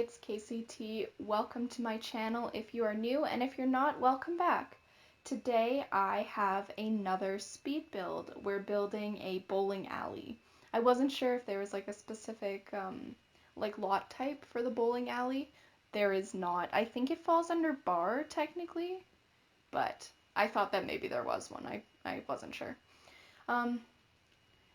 it's KCT. Welcome to my channel if you are new, and if you're not, welcome back. Today I have another speed build. We're building a bowling alley. I wasn't sure if there was like a specific like lot type for the bowling alley. There is not. I think it falls under bar technically, but I thought that maybe there was one. I wasn't sure. Um,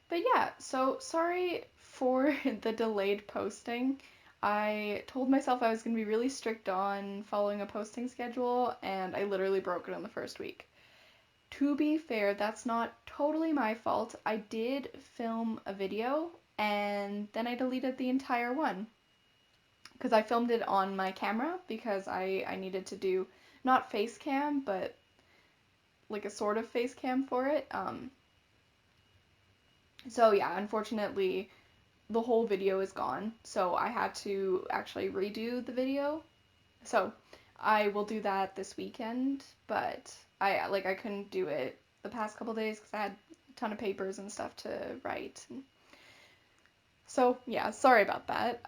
but yeah, so sorry for the delayed posting. I told myself I was going to be really strict on following a posting schedule, and I literally broke it on the first week. To be fair, that's not totally my fault. I did film a video, and then I deleted the entire one. Because I filmed it on my camera, because I needed to do, not face cam, but like a sort of face cam for it. So yeah, unfortunately, the whole video is gone, so I had to actually redo the video. So I will do that this weekend, but I couldn't do it the past couple days because I had a ton of papers and stuff to write. So yeah, sorry about that.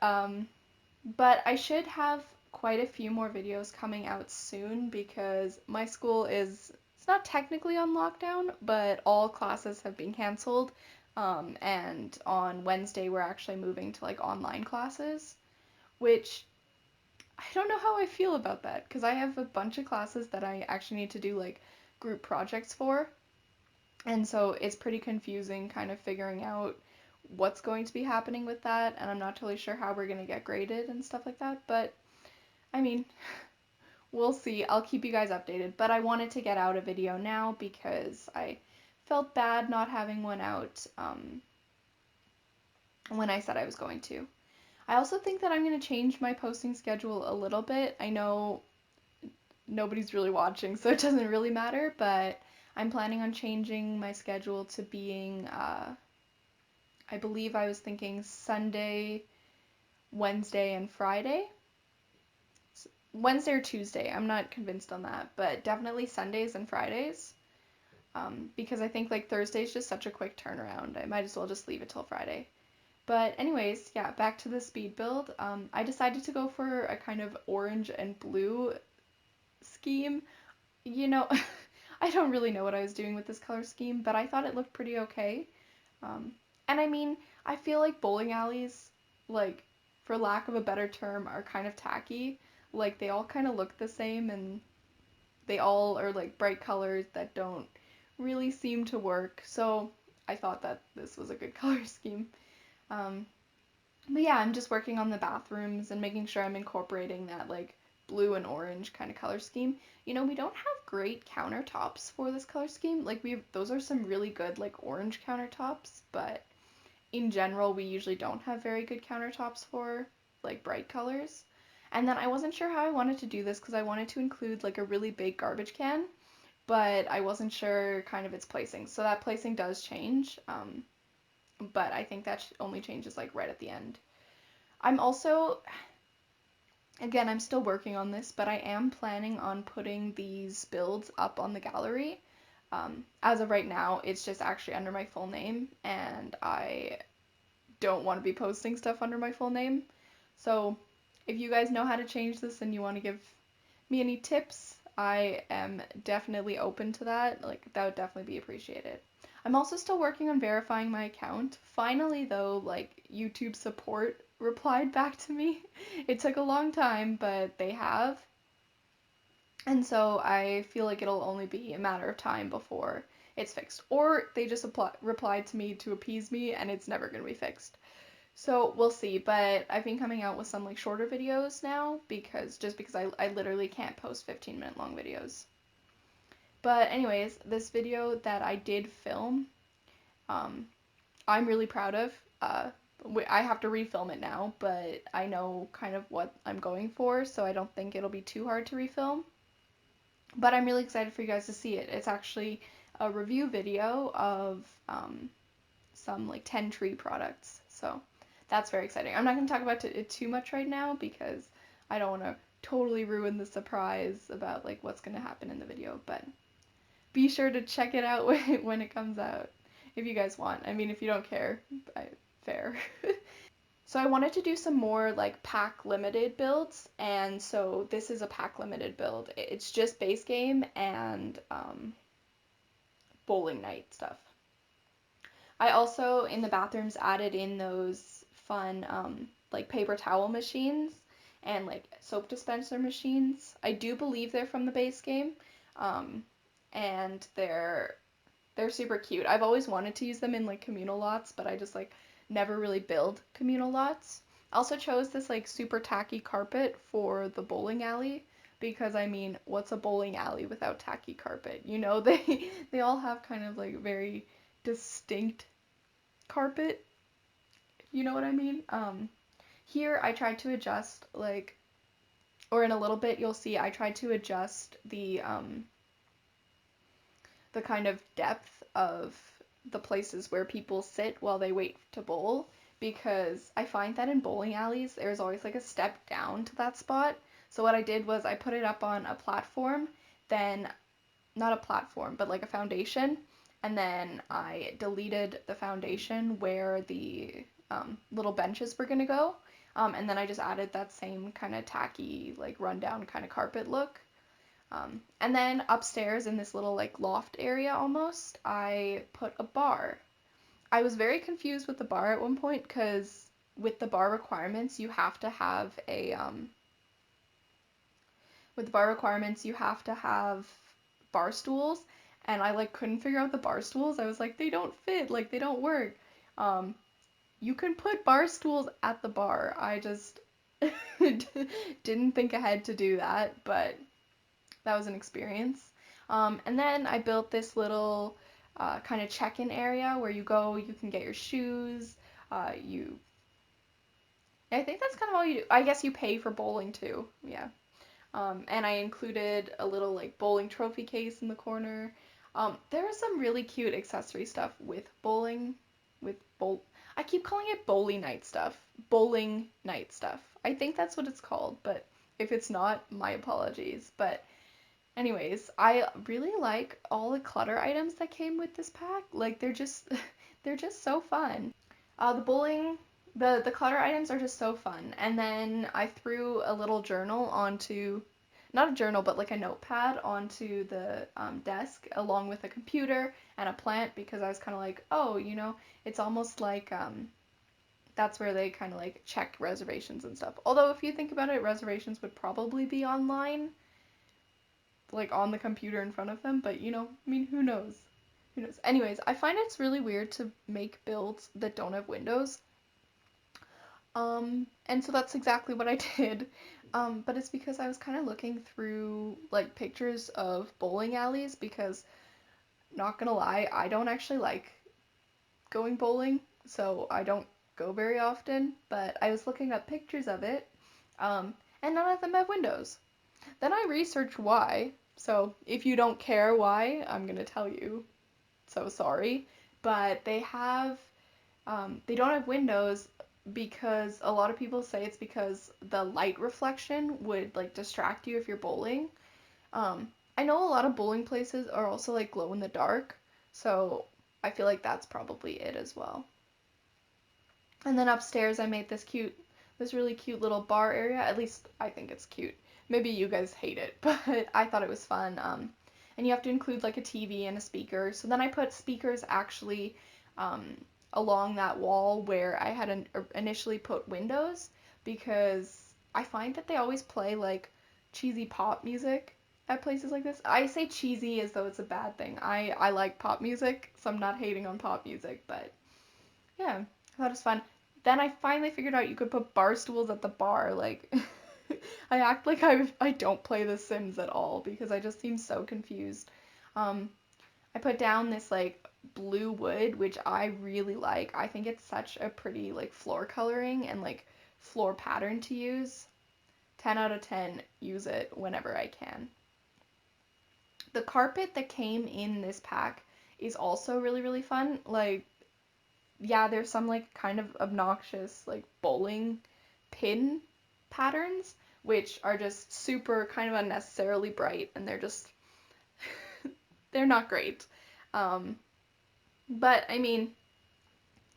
But I should have quite a few more videos coming out soon because my school is, it's not technically on lockdown, but all classes have been canceled. And on Wednesday we're actually moving to like online classes, which I don't know how I feel about that because I have a bunch of classes that I actually need to do like group projects for. And so it's pretty confusing kind of figuring out what's going to be happening with that, and I'm not totally sure how we're going to get graded and stuff like that, but I mean, we'll see. I'll keep you guys updated, but I wanted to get out a video now because I felt bad not having one out when I said I was going to. I also think that I'm going to change my posting schedule a little bit. I know nobody's really watching, so it doesn't really matter, but I'm planning on changing my schedule to being, I believe I was thinking Sunday, Wednesday, and Friday. Wednesday or Tuesday, I'm not convinced on that, but definitely Sundays and Fridays. Because I think like Thursday is just such a quick turnaround. I might as well just leave it till Friday. But anyways, yeah, back to the speed build. I decided to go for a kind of orange and blue scheme. You know, I don't really know what I was doing with this color scheme, but I thought it looked pretty okay. Um, and I mean, I feel like bowling alleys, like, for lack of a better term, are kind of tacky. Like, they all kind of look the same, and they all are like bright colors that don't really seem to work. So I thought that this was a good color scheme. Um, but yeah, I'm just working on the bathrooms and making sure I'm incorporating that like blue and orange kind of color scheme. You know, we don't have great countertops for this color scheme. Like those are some really good like orange countertops, but in general we usually don't have very good countertops for like bright colors. And then I wasn't sure how I wanted to do this because I wanted to include like a really big garbage can, but I wasn't sure kind of its placing. So that placing does change. But I think that only changes like right at the end. I'm also, again, I'm still working on this, but I am planning on putting these builds up on the gallery. As of right now, it's just actually under my full name, and I don't want to be posting stuff under my full name. So if you guys know how to change this and you want to give me any tips, I am definitely open to that. Like, that would definitely be appreciated. I'm also still working on verifying my account. Finally, though, like, YouTube support replied back to me. It took a long time, but they have. And so I feel like it'll only be a matter of time before it's fixed. Or they just replied to me to appease me and it's never going to be fixed. So we'll see, but I've been coming out with some like shorter videos now because I literally can't post 15-minute long videos. But anyways, this video that I did film, um, I'm really proud of. I have to refilm it now, but I know kind of what I'm going for, so I don't think it'll be too hard to refilm. But I'm really excited for you guys to see it. It's actually a review video of some like 10 tree products. So that's very exciting. I'm not going to talk about it too much right now because I don't want to totally ruin the surprise about like what's going to happen in the video, but be sure to check it out when it comes out if you guys want. I mean, if you don't care, fair. So I wanted to do some more like pack limited builds, and so this is a pack limited build. It's just base game and bowling night stuff. I also in the bathrooms added in those fun like paper towel machines and like soap dispenser machines. I do believe they're from the base game, um, and they're super cute. I've always wanted to use them in like communal lots, but I just like never really build communal lots. I also chose this like super tacky carpet for the bowling alley because I mean, what's a bowling alley without tacky carpet? You know, they all have kind of like very distinct carpet. You know what I mean? Here I tried to adjust like, or in a little bit you'll see I tried to adjust the kind of depth of the places where people sit while they wait to bowl, because I find that in bowling alleys there's always like a step down to that spot. So what I did was I put it up on a platform, then not a platform, but like a foundation, and then I deleted the foundation where the little benches were gonna go, and then I just added that same kind of tacky, like rundown kind of carpet look. And then upstairs in this little like loft area almost, I put a bar. I was very confused with the bar at one point because with the bar requirements, you have to have a with the bar requirements, you have to have bar stools, and I like couldn't figure out the bar stools. I was like, they don't fit, like they don't work. Um, you can put bar stools at the bar. I just didn't think ahead to do that, but that was an experience. And then I built this little kind of check-in area where you go, you can get your shoes. You, I think that's kind of all you do. I guess you pay for bowling too. Yeah. And I included a little like bowling trophy case in the corner. There was some really cute accessory stuff with bowling, with bowl. I keep calling it bowling night stuff. Bowling night stuff. I think that's what it's called, but if it's not, my apologies. But anyways, I really like all the clutter items that came with this pack. Like they're just they're just so fun. The bowling the clutter items are just so fun. And then I threw a little journal onto, not a journal, but like a notepad onto the desk along with a computer and a plant because I was kind of like, oh, you know, it's almost like that's where they kind of like check reservations and stuff. Although if you think about it, reservations would probably be online, like on the computer in front of them, but you know, I mean, who knows? Who knows? Anyways, I find it's really weird to make builds that don't have windows. And so that's exactly what I did. But it's because I was kind of looking through like pictures of bowling alleys because not gonna lie, I don't actually like going bowling, so I don't go very often, but I was looking up pictures of it, and none of them have windows. Then I researched why. So if you don't care why, I'm gonna tell you. So sorry, but they don't have windows because a lot of people say it's because the light reflection would like distract you if you're bowling. I know a lot of bowling places are also like glow in the dark, so I feel like that's probably it as well. And then upstairs I made this really cute little bar area. At least I think it's cute. Maybe you guys hate it, but I thought it was fun. And you have to include like a TV and a speaker. So then I put speakers actually um, along that wall where I had initially put windows because I find that they always play like cheesy pop music at places like this. I say cheesy as though it's a bad thing. I like pop music, so I'm not hating on pop music, but yeah, I thought it was fun. Then I finally figured out you could put bar stools at the bar. Like, I act like I don't play The Sims at all because I just seem so confused. Um, I put down this like blue wood, which I really like. I think it's such a pretty like floor coloring and like floor pattern to use. 10 out of 10, use it whenever I can. The carpet that came in this pack is also really, really fun. Like, yeah, there's some like kind of obnoxious like bowling pin patterns, which are just super kind of unnecessarily bright, and they're just they're not great. Um, but I mean,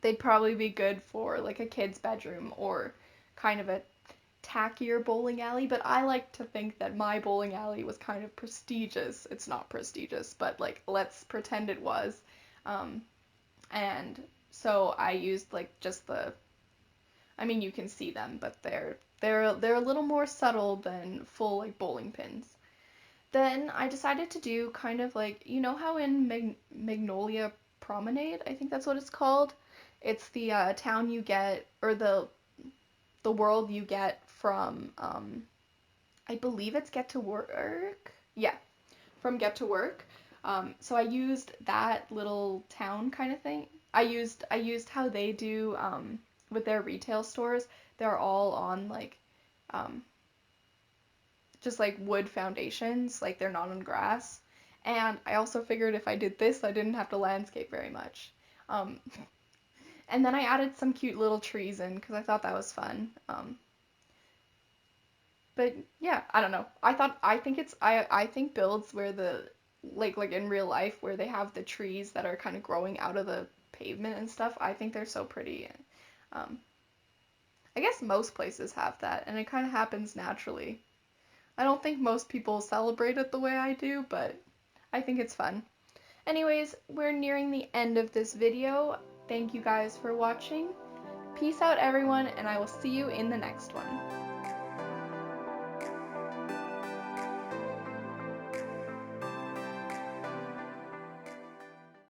they'd probably be good for like a kid's bedroom or kind of a tackier bowling alley, but I like to think that my bowling alley was kind of prestigious. It's not prestigious, but like let's pretend it was. Um, and so I used like just the, I mean you can see them, but they're a little more subtle than full like bowling pins. Then I decided to do kind of like, you know how in Magnolia Promenade, I think that's what it's called. It's the town you get, or the world you get from, I believe it's Get to Work. Yeah, from Get to Work. So I used that little town kind of thing. I used how they do with their retail stores. They're all on like um, just like wood foundations, like they're not on grass. And I also figured if I did this, I didn't have to landscape very much. Um, and then I added some cute little trees in because I thought that was fun. But yeah, I don't know. I think builds where the like in real life where they have the trees that are kind of growing out of the pavement and stuff. I think they're so pretty. Um, I guess most places have that, and it kind of happens naturally. I don't think most people celebrate it the way I do, but I think it's fun. Anyways, we're nearing the end of this video. Thank you guys for watching. Peace out, everyone, and I will see you in the next one.